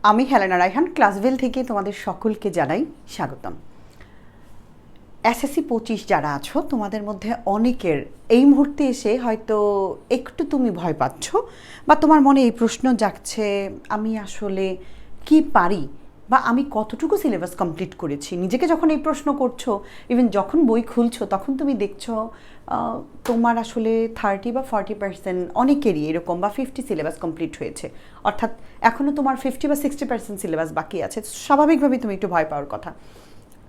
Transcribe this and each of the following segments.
আমি হেলেনা রায়হান ক্লাসভেল থেকে তোমাদের সকলকে জানাই স্বাগতম। এসএসসি 25 যারা আছো তোমাদের মধ্যে অনেকের এই মুহূর্তে এসে হয়তো একটু তুমি ভয় পাচ্ছ বা তোমার মনে এই প্রশ্ন জাগছে, আমি আসলে কি পারি বা আমি কতটুকু সিলেবাস কমপ্লিট করেছি। নিজেকে যখন এই প্রশ্ন করছো, ইভেন যখন বই খুলছো তখন তুমি দেখছো তোমার আসলে 30 বা 40% অনেকেরই এরকম বা 50 সিলেবাস কমপ্লিট হয়েছে, অর্থাৎ এখনও তোমার 50 বা 60% সিলেবাস বাকি আছে। স্বাভাবিকভাবেই তুমি একটু ভয় পাওয়ার কথা,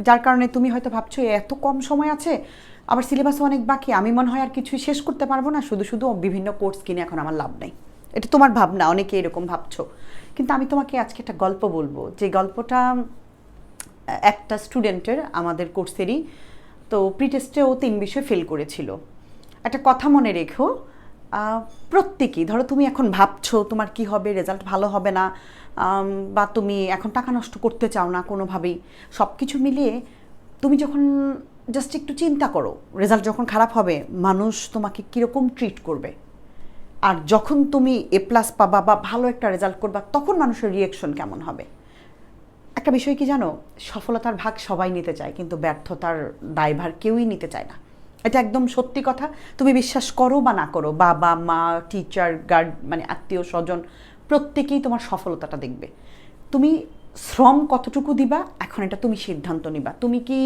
যার কারণে তুমি হয়তো ভাবছো এত কম সময় আছে, আবার সিলেবাসও অনেক বাকি, আমি মনে হয় আর কিছুই শেষ করতে পারবো না, শুধু শুধু বিভিন্ন কোর্স কিনে এখন আমার লাভ নেই। এটা তোমার ভাবনা, অনেকে এরকম ভাবছো। কিন্তু আমি তোমাকে আজকে একটা গল্প বলবো, যে গল্পটা একটা স্টুডেন্টের, আমাদের কোর্সেরই। তো প্রি টেস্টে ও 3 বিষয় ফেল করেছিল। একটা কথা মনে রেখো, প্রত্যেকেই, ধরো তুমি এখন ভাবছো তোমার কি হবে, রেজাল্ট ভালো হবে না, বা তুমি এখন টাকা নষ্ট করতে চাও না কোনোভাবেই, সব কিছু মিলিয়ে তুমি যখন জাস্ট একটু চিন্তা করো, রেজাল্ট যখন খারাপ হবে মানুষ তোমাকে কীরকম ট্রিট করবে, আর যখন তুমি A+ পাবা বা ভালো একটা রেজাল্ট করবা তখন মানুষের রিয়েকশন কেমন হবে। একটা বিষয় কি জানো, সফলতার ভাগ সবাই নিতে চায় কিন্তু ব্যর্থতার দায়ভার কেউই নিতে চায় না। এটা একদম সত্যি কথা, তুমি বিশ্বাস করো বা না করো, বাবা মা টিচার গার্ড মানে আত্মীয় স্বজন প্রত্যেকেই তোমার সফলতাটা দেখবে। তুমি শ্রম কতটুকু দিবা এখন এটা তুমি সিদ্ধান্ত নিবা। তুমি কি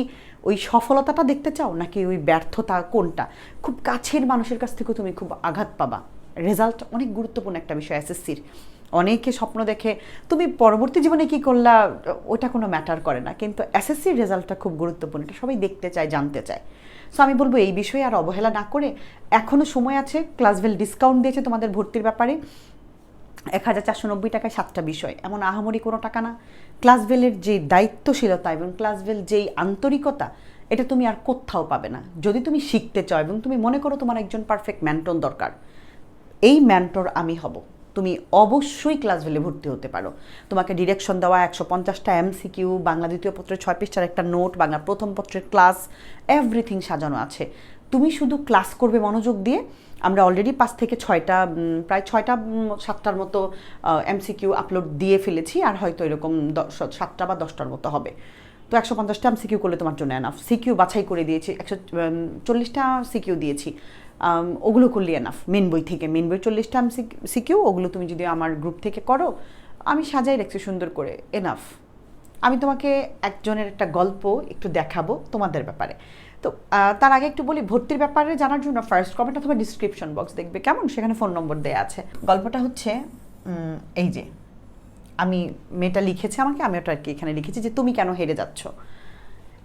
ওই সফলতাটা দেখতে চাও নাকি ওই ব্যর্থতা, কোনটা? খুব কাছের মানুষের কাছ থেকেও তুমি খুব আঘাত পাবা। রেজাল্ট অনেক গুরুত্বপূর্ণ একটা বিষয় এসএসসির। অনেকে স্বপ্ন দেখে তুমি পরবর্তী জীবনে কি করলা ওটা কোনো ম্যাটার করে না, কিন্তু এসএসসির রেজাল্টটা খুব গুরুত্বপূর্ণ, এটা সবাই দেখতে চায়, জানতে চায়। সো আমি বলবো এই বিষয়ে আর অবহেলা না করে, এখনও সময় আছে। ক্লাসভেল ডিসকাউন্ট দিয়েছে তোমাদের ভর্তির ব্যাপারে, 1490 টাকায় 7টা বিষয়, এমন আহামরি কোনো টাকা না। ক্লাসভেলের যে দায়িত্বশীলতা এবং ক্লাসভেল যেই আন্তরিকতা, এটা তুমি আর কোথাও পাবে না। যদি তুমি শিখতে চাও এবং তুমি মনে করো তোমার একজন পারফেক্ট মেন্টর দরকার, এই মেন্টর আমি হব, তুমি অবশ্যই ক্লাসভেলে ভর্তি হতে পারো। তোমাকে ডিরেকশন দেওয়া 150টা MCQ, বাংলা দ্বিতীয় পত্রের 6 পৃষ্ঠার একটা নোট, বাংলা প্রথম পত্রের ক্লাস, এভরিথিং সাজানো আছে। তুমি শুধু ক্লাস করবে মনোযোগ দিয়ে। আমরা অলরেডি 5 থেকে 6টা, প্রায় 6টা 7টার মতো MCQ আপলোড দিয়ে ফেলেছি, আর হয়তো এরকম 7টা বা 10টার মতো হবে। তো 150টা MCQ করলে তোমার জন্য এনাফ। সিকিউ বাছাই করে দিয়েছি, 140টা সিকিউ দিয়েছি, ওগুলো করলে এনাফ। মেন বই থেকে, মেন বই 40টা সিকিউ, ওগুলো তুমি যদি আমার গ্রুপ থেকে করো, আমি সাজাই রাখছি সুন্দর করে, এনাফ। আমি তোমাকে একজনের একটা গল্প একটু দেখাবো তোমাদের ব্যাপারে। তো তার আগে একটু বলি, ভর্তির ব্যাপারে জানার জন্য ফার্স্ট কমেন্ট অথবা ডিসক্রিপশন বক্স দেখবে, কেমন, সেখানে ফোন নম্বর দেওয়া আছে। গল্পটা হচ্ছে এই যে, আমি মেয়েটা লিখেছে আমাকে, আমি ওটা আর কি এখানে লিখেছি যে তুমি কেন হেরে যাচ্ছ।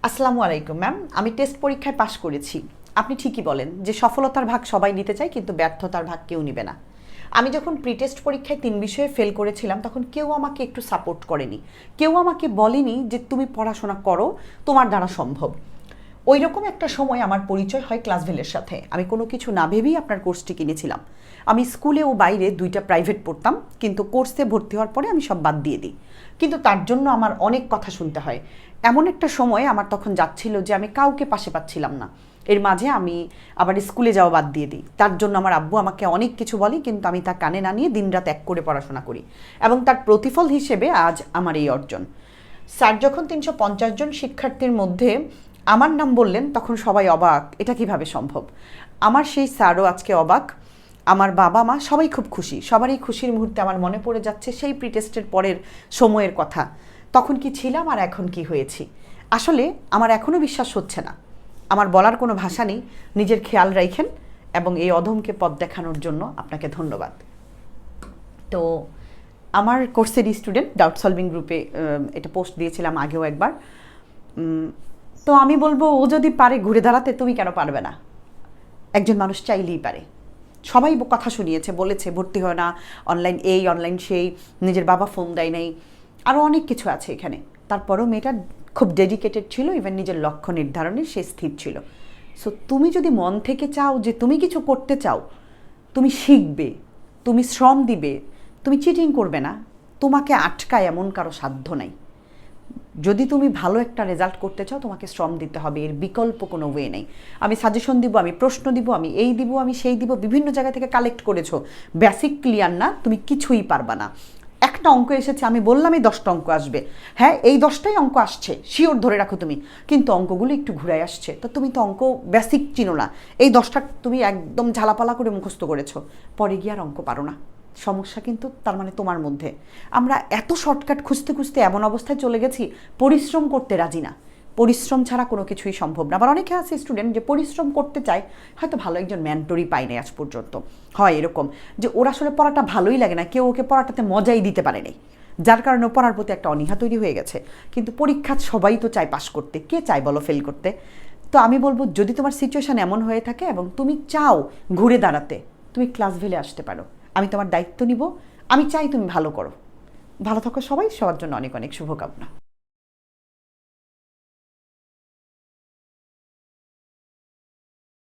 আসসালামু আলাইকুম ম্যাম, আমি টেস্ট পরীক্ষায় পাশ করেছি। আপনি ঠিকই বলেন যে সফলতার ভাগ সবাই নিতে চায় কিন্তু ব্যর্থতার ভাগ কেউ নিবে না। আমি যখন প্রি টেস্ট পরীক্ষায় 3 বিষয়ে ফেল করেছিলাম তখন কেউ আমাকে একটু সাপোর্ট করেনি, কেউ আমাকে বলেনি যে তুমি পড়াশোনা করো, তোমার দ্বারা সম্ভব। ওই রকম একটা সময় আমার পরিচয় হয় ক্লাসভেলের সাথে। আমি কোনো কিছু না ভেবেই আপনার কোর্সটি কিনেছিলাম। আমি স্কুলে ও বাইরে 2টা প্রাইভেট পড়তাম, কিন্তু কোর্সে ভর্তি হওয়ার পরে আমি সব বাদ দিয়ে দিই। কিন্তু তার জন্য আমার অনেক কথা শুনতে হয়। এমন একটা সময় আমার তখন যাচ্ছিল যে আমি কাউকে পাশে পাচ্ছিলাম না। এর মাঝে আমি আবার স্কুলে যাওয়া বাদ দিয়ে দিই। তার জন্য আমার আব্বু আমাকে অনেক কিছু বলে, কিন্তু আমি তা কানে না নিয়ে দিনরাত এক করে পড়াশোনা করি, এবং তার প্রতিফল হিসেবে আজ আমার এই অর্জন। স্যার যখন 350 জন শিক্ষার্থীর মধ্যে আমার নাম বললেন তখন সবাই অবাক, এটা কিভাবে সম্ভব। আমার সেই স্যারও আজকে অবাক, আমার বাবা মা সবাই খুব খুশি। সবারই খুশির মুহূর্তে আমার মনে পড়ে যাচ্ছে সেই প্রি টেস্টের পরের সময়ের কথা, তখন কি ছিলাম আর এখন কি হয়েছি। আসলে আমার এখনও বিশ্বাস হচ্ছে না, আমার বলার কোনো ভাষা নেই। নিজের খেয়াল রাখেন এবং এই অধমকে পথ দেখানোর জন্য আপনাকে ধন্যবাদ। তো আমার কোর্সের স্টুডেন্ট ডাউট সলভিং গ্রুপে এটা পোস্ট দিয়েছিলাম আগেও একবার। তো আমি বলবো, ও যদি পারে ঘুরে দাঁড়াতে, তুমি কেন পারবে না? একজন মানুষ চাইলেই পারে। সবাই কথা শুনিয়েছে, বলেছে ভর্তি হয় না, অনলাইন এই অনলাইন সেই, নিজের বাবা ফোন দেয় নাই, আরও অনেক কিছু আছে এখানে। তারপরেও মেয়েটা খুব ডেডিকেটেড ছিল, ইভেন নিজের লক্ষ্য নির্ধারণে সে স্থির ছিল। সো তুমি যদি মন থেকে চাও যে তুমি কিছু করতে চাও, তুমি শিখবে, তুমি শ্রম দিবে, তুমি চিটিং করবে না, তোমাকে আটকায় এমন কারো সাধ্য নাই। যদি তুমি ভালো একটা রেজাল্ট করতে চাও তোমাকে শ্রম দিতে হবে, এর বিকল্প কোনো ওয়ে নেই। আমি সাজেশন দিব, আমি প্রশ্ন দিব, আমি এই দিব, আমি সেই দিব, বিভিন্ন জায়গা থেকে কালেক্ট করেছো, বেসিক ক্লিয়ার না, তুমি কিছুই পারবা না। একটা অঙ্ক এসেছে, আমি বললাম এই 10টা অঙ্ক আসবে, হ্যাঁ এই 10টাই অঙ্ক আসছে শিওর ধরে রাখো তুমি, কিন্তু অঙ্কগুলো একটু ঘুরাই আসছে, তো তুমি তো অঙ্ক বেসিক চিনো না, এই 10টা তুমি একদম ঝালাপালা করে মুখস্থ করেছো, পরে গিয়ে আর অঙ্ক পারো না। সমস্যা কিন্তু তার মানে তোমার মধ্যে। আমরা এত শর্টকাট খুঁজতে খুঁজতে এমন অবস্থায় চলে গেছি, পরিশ্রম করতে রাজি না। পরিশ্রম ছাড়া কোনো কিছুই সম্ভব না। আবার অনেকে আছে স্টুডেন্ট যে পরিশ্রম করতে চায়, হয়তো ভালো একজন মেন্টরই পায় নাই আজ পর্যন্ত, হয় এরকম যে ওর আসলে পড়াটা ভালোই লাগে না, কেউ ওকে পড়াটাতে মজাই দিতে পারেনি, যার কারণে পড়ার প্রতি একটা অনীহা তৈরি হয়ে গেছে। কিন্তু পরীক্ষা সবাই তো চায় পাশ করতে, কে চায় বলো ফেল করতে? তো আমি বলবো যদি তোমার সিচুয়েশান এমন হয়ে থাকে এবং তুমি চাও ঘুরে দাঁড়াতে, তুমি ক্লাস ভেলে আসতে পারো, আমি তোমার দায়িত্ব নিব, আমি চাই তুমি ভালো করো। ভালো থাকো সবাই, সবার জন্য অনেক অনেক শুভকামনা।